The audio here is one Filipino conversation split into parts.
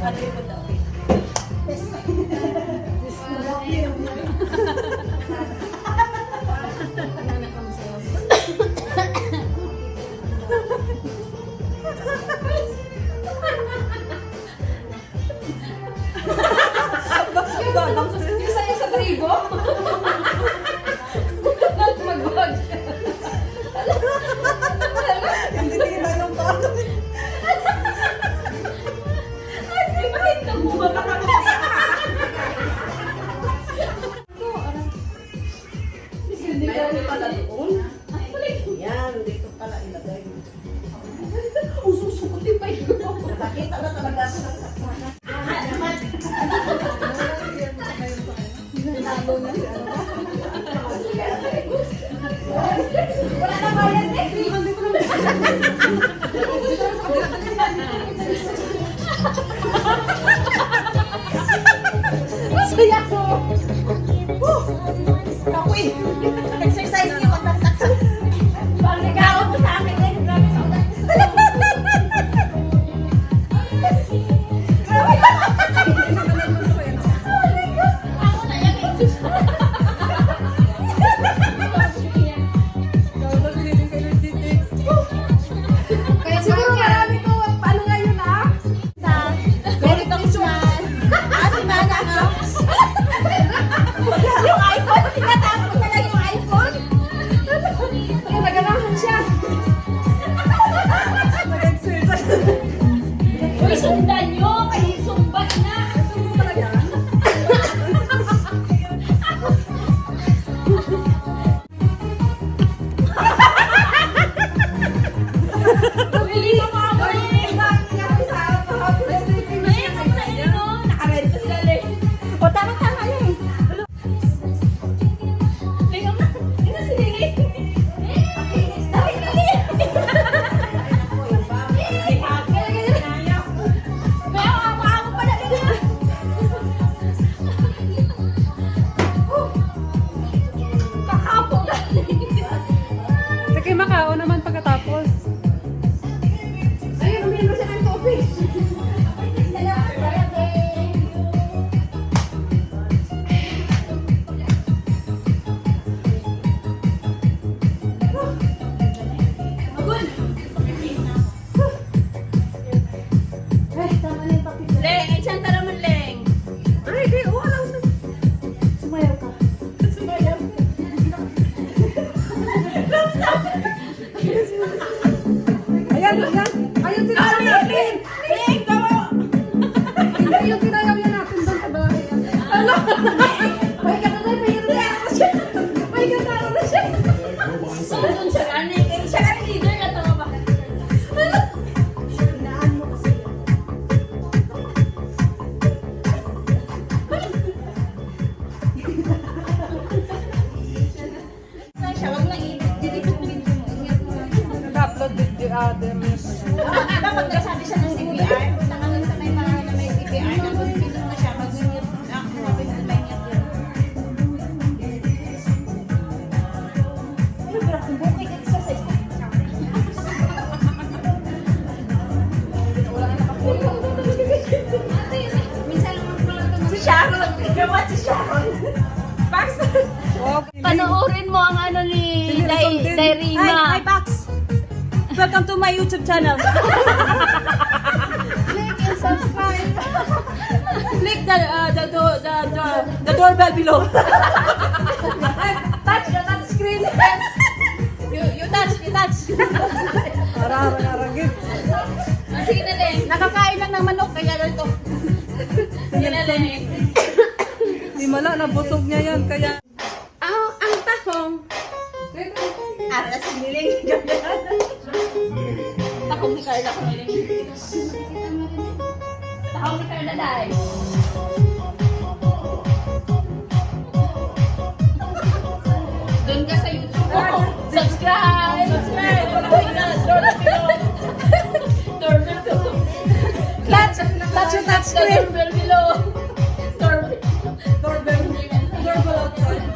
Isa sa trigo? Magwag. Hindi na yung paano. Ay, bakit ka mo ba? Hindi ka rin pala doon. Yan, dito pala ilagay. Ususukutin pa yun. Nakakita na talaga ako ng saksakan. Pinalo na si ano ba? Wala na bayan eh. Hindi ko naman. Masaya ko. Ako eh. Exercise niyo pag nagsaksak. Parang nag-aawat ko sa akin eh. Grabe sa ulan. Ako na yan eh. Kaya siguro marami ko. Paano nga yun ah? Merry Christmas! Si Mana, no? Yung iPhone, tinatapos na lang yung iPhone. Kaya naganahan siya. Uy, sundan nyo! Kayo sumbat na! Bili mo mga muli! Nakaready pa sila lang. O, tama-tama yan eh. Tingnan mo. Tingnan si Lili. Dami Lili. May ako pa na Lili. Kakapo ka. Sige, makao naman pagkatapos. Ayun, uminom siya ng coffee. Leng, enchanta naman, Leng. Ay, di, oh, alam na. Sumayaw ka. Sumayaw. Ayan, ayan. Ayun, sinayaw natin. Leng, tama. Hindi, yung sinayaw yan natin doon sa bahay. Ala! May katulad, may katulad na siya. May katulad na siya. Doon siya gani. Siya gani leader na tama ba? Siya, wag lang i-delete yung video mo. Ingat mo lang. Nag-upload video, them. Dapat nagsabi siya ng CPR. Punta ka lang sa may bahay na may CPR. Tapos pinto na siya. Mag-mute. Mapit na may mute yun. Ano ba? Kung bukay ka exercise ka. Wala ka nakapulong. Minsan lang magpulang ito. Si Sharon. Gawa si Sharon. Pax. Panoorin mo ang ano ni Dairima. Hi, Pax! Welcome to my YouTube channel. Click and subscribe. Click the doorbell below. Touch the touch screen. You touch. Araragit. Sige na, Leng. Nakakain lang ng manok, kaya ganito. Sige na, Leng. Di mala, nabusog niya yan, kaya... Ang tahong. Aras niling. Takong ni Carla ko niling. Takong ni Carla dahil. Doon ka sa YouTube. Subscribe! Subscribe! Doorbell below. Touch your touch screen. Doorbell below. Doorbell. Doorbell outside.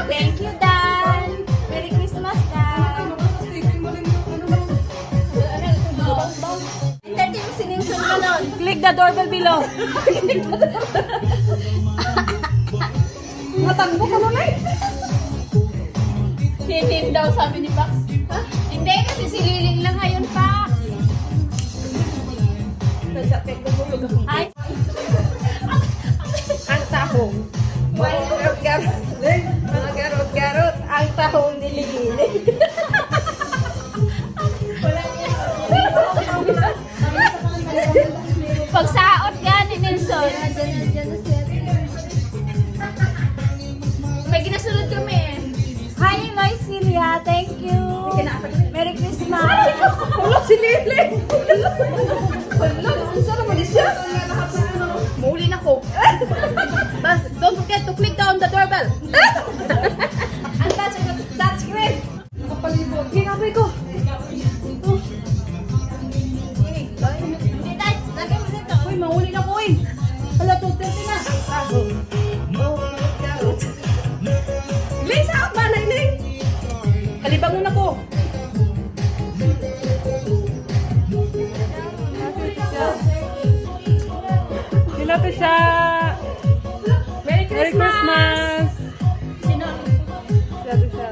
Thank you, Dan. Merry Christmas, Dan. Tapos taping mo rin yung ano mo. Hindi yung siningson ka na Click the doorbell below. Matangbo ka na eh. Hitin daw sabi ni Pax. Ha? Hindi, kasi si Liling lang ngayon, Pax. Ay, Ang tahong. Mga garot-garot. Ang tahong niligilig. pagsaot gani, Nelson. May ginasunod kami. Hi, Loisilia. Thank you. Merry Christmas. Wala si Lili. Wala, saan naman siya? Mauli na ko. Don't forget to click down the doorbell. And that's great. Nakapalibot. Hinabay ko. Hindi tayo, lagay mo dito. Uy, mahuli na ko eh. Hala, 2:30 na. Ling, saan ba, Ling? Kalibangon ako. Sino to siya? Merry Merry Christmas! Christmas. Sino? Sino to siya?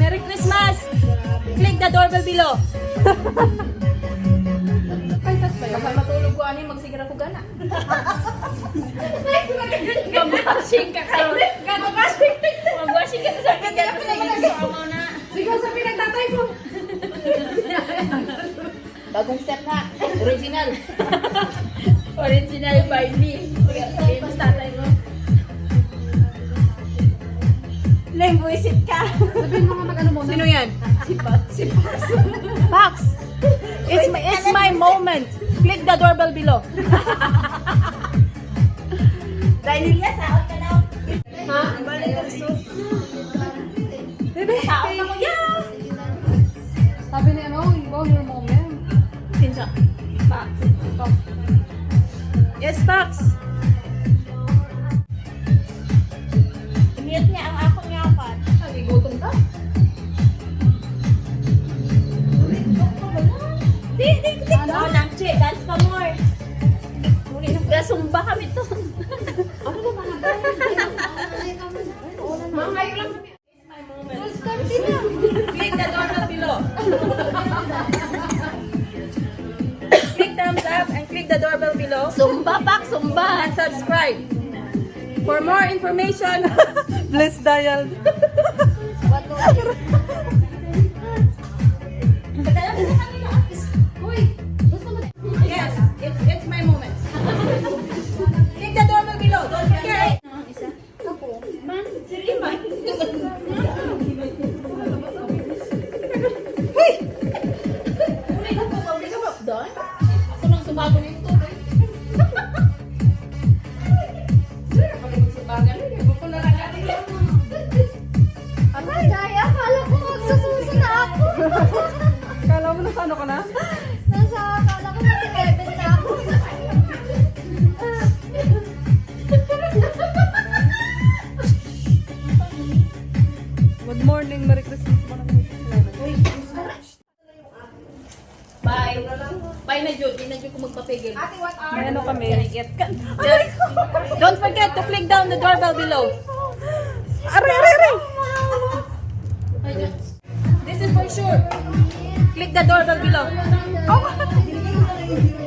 Merry Christmas. Click the doorbell below. Baka matulog ko ani, magsigira ko gana. Mag-washing ka kayo. Mag-washing ka sa akin. Kaya pinag-iso mo na. Sigaw sa pinagtatay ko. Bagong step na. Original. Original by me. Sige, mas tatay mo. Leng, buisit ka. Sabihin mo nga mag-ano muna. Sino yan? Si Pax. It's my moment. Click the doorbell below. Dahil saot ka daw. Ha? Bebe, Saot na mo yan. Sabi ni ano, ikaw your moment. Sinsa? Pax. Yes, Pax. Mute niya ang akong yapan. Ay, gutom ka. Di. Oh, nangche, dance pa more. Gasumba kami to. Mga lang. Click the doorbell below. Click thumbs up and click the doorbell below. Sumba, Pak, sumba. And subscribe. For more information, please dial. Yes, it's my moment. Click the doorbell below. Don't forget. Man, sige man. Doon? Ako nang sumago na yung tubig. Sumagal eh. Gusto na lang galing lang. Aray, kaya. Akala ko magsususo na ako. Kala mo na ano ka na? Akala ko nasa Kevin na ako. Good morning, Merry Christmas. Bye. Bye na Jude. Di na Jude ko magpapigil. May ano kami. Just don't forget to click down the doorbell below. Aray, aray, aray! Ay, Jude. This is for sure. Click the doorbell below. Oh!